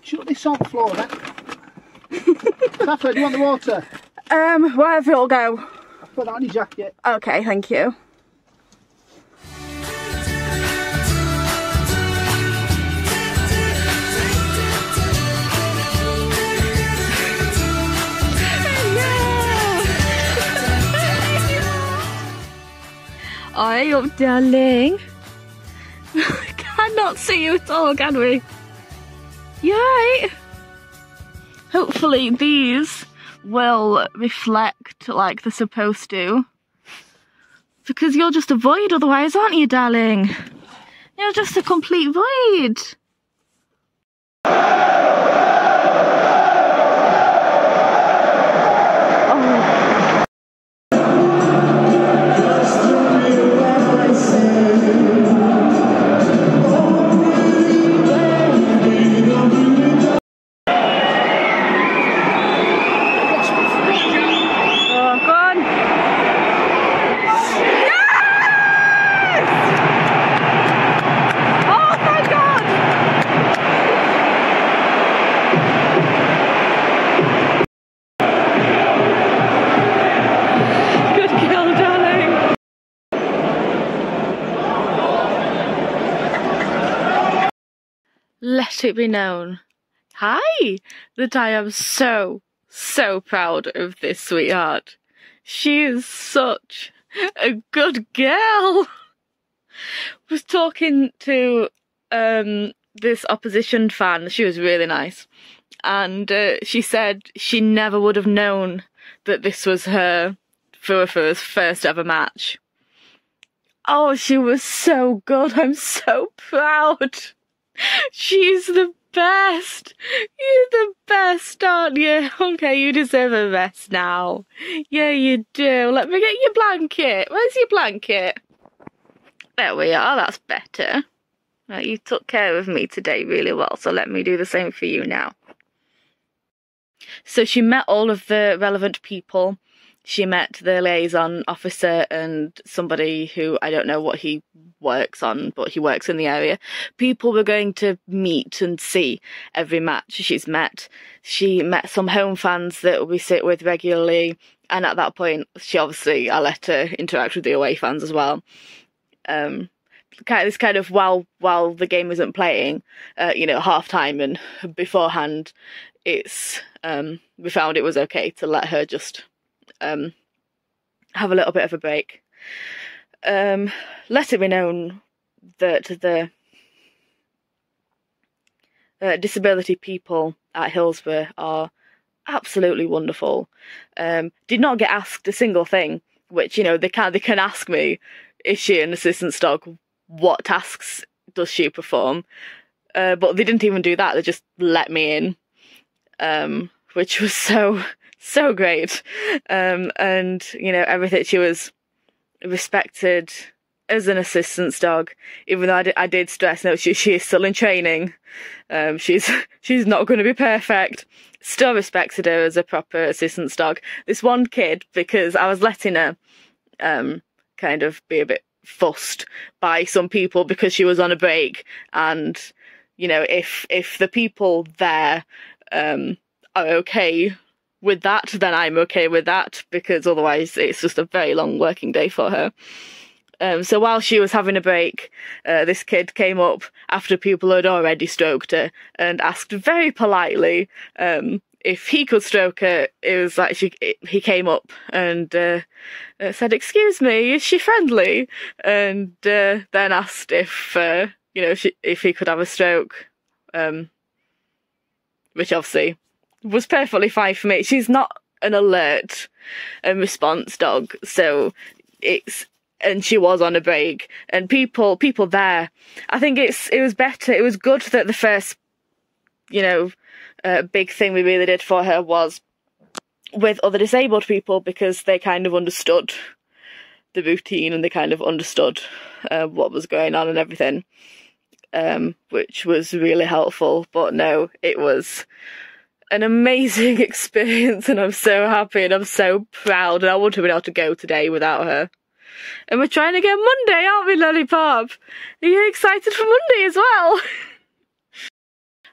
Chuck this on the floor then. Safa, do you want the water? Wherever it'll go. I'll put that on your jacket. Okay, thank you. Hi up, darling. I cannot see you at all, can we? Yay! Hopefully these will reflect like they're supposed to. Because you're just a void otherwise, aren't you, darling? You're just a complete void. Let it be known, hi, that I am so proud of this sweetheart. She is such a good girl. Was talking to this opposition fan, she was really nice, and she said she never would have known that this was her Fuwafuwa's first ever match. Oh, she was so good, I'm so proud. She's the best. You're the best, aren't you? Okay, you deserve a rest now. Yeah, you do. Let me get your blanket. Where's your blanket? There we are, that's better. Right, you took care of me today really well, so let me do the same for you now. So she met all of the relevant people. She met the liaison officer and somebody who, I don't know what he works on, but he works in the area. People were going to meet and see every match she's met. She met some home fans that we sit with regularly, and at that point, I let her interact with the away fans as well. This kind of while the game isn't playing, half time and beforehand, we found it was okay to let her just have a little bit of a break. Let it be known that the disability people at Hillsborough are absolutely wonderful. Did not get asked a single thing, which, they can ask me, is she an assistance dog? What tasks does she perform? But they didn't even do that, they just let me in, which was so great. And everything, she was respected as an assistance dog, even though I did stress, no, she is still in training. She's not going to be perfect. Still respected her as a proper assistance dog. This one kid, because I was letting her kind of be a bit fussed by some people because she was on a break, and if the people there are okay with that, then I'm okay with that, because otherwise it's just a very long working day for her. So while she was having a break, this kid came up after people had already stroked her and asked very politely if he could stroke her. It was like he came up and said, "Excuse me, is she friendly?" And then asked if he could have a stroke, which obviously was perfectly fine for me. She's not an alert and response dog, so and she was on a break, and people there, I think it was better. It was good that the first, big thing we really did for her was with other disabled people, because they kind of understood the routine and they kind of understood what was going on and everything, which was really helpful. But no, it was an amazing experience, and I'm so happy and I'm so proud, and I wouldn't have been able to go today without her. And we're trying again Monday, aren't we, Lollipop? Are you excited for Monday as well?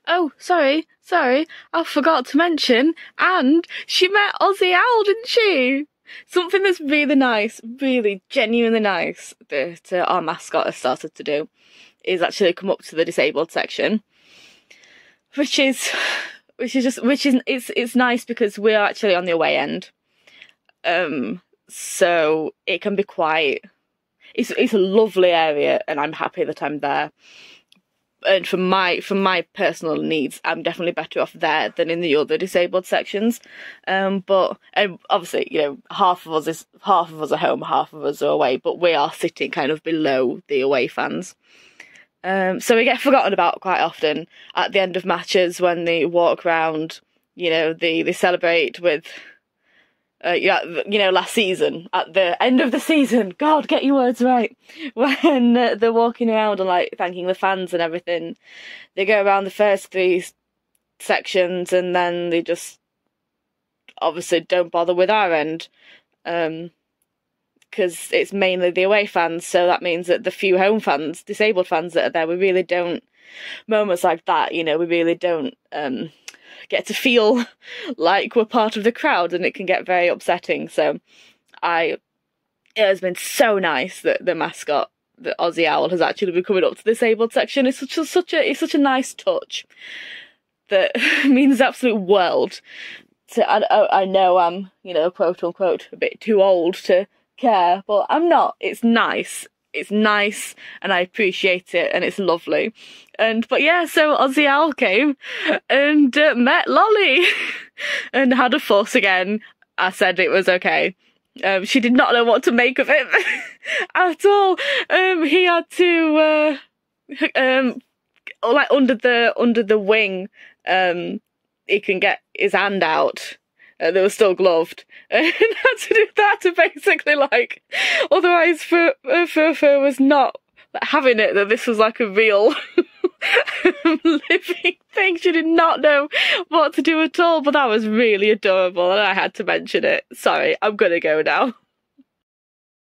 Oh, sorry, I forgot to mention, and she met Ozzy Owl, didn't she? Something that's really nice, really genuinely nice that our mascot has started to do is actually come up to the disabled section, which is it's nice because we're actually on the away end, so it can be quite. It's a lovely area, and I'm happy that I'm there. And for my personal needs, I'm definitely better off there than in the other disabled sections. But obviously, you know, half of us are home, half of us are away, but we are sitting kind of below the away fans. So we get forgotten about quite often at the end of matches when they walk around. You know, they celebrate with. Last season, at the end of the season, God, get your words right, when they're walking around and, like, thanking the fans and everything, they go around the first 3 sections and then they just obviously don't bother with our end, because it's mainly the away fans, so that means that the few home fans, disabled fans that are there, we really don't, moments like that, you know, we really don't, get to feel like we're part of the crowd, and it can get very upsetting. So it has been so nice that the mascot, the Aussie Owl, has actually been coming up to the disabled section. It's such a nice touch that means the absolute world. I know I'm, you know, quote unquote, a bit too old to care, but I'm not. It's nice. It's nice, and I appreciate it, and it's lovely. But yeah, so Ozzy Owl came and met Lolly and had a fuss again. I said it was okay. She did not know what to make of it at all. He had to like under the wing. He can get his hand out. They were still gloved, and had to do that to basically, like, otherwise Fuwafuwa was not having it, that this was like a real living thing. She did not know what to do at all, but that was really adorable, and I had to mention it. Sorry, I'm gonna go now.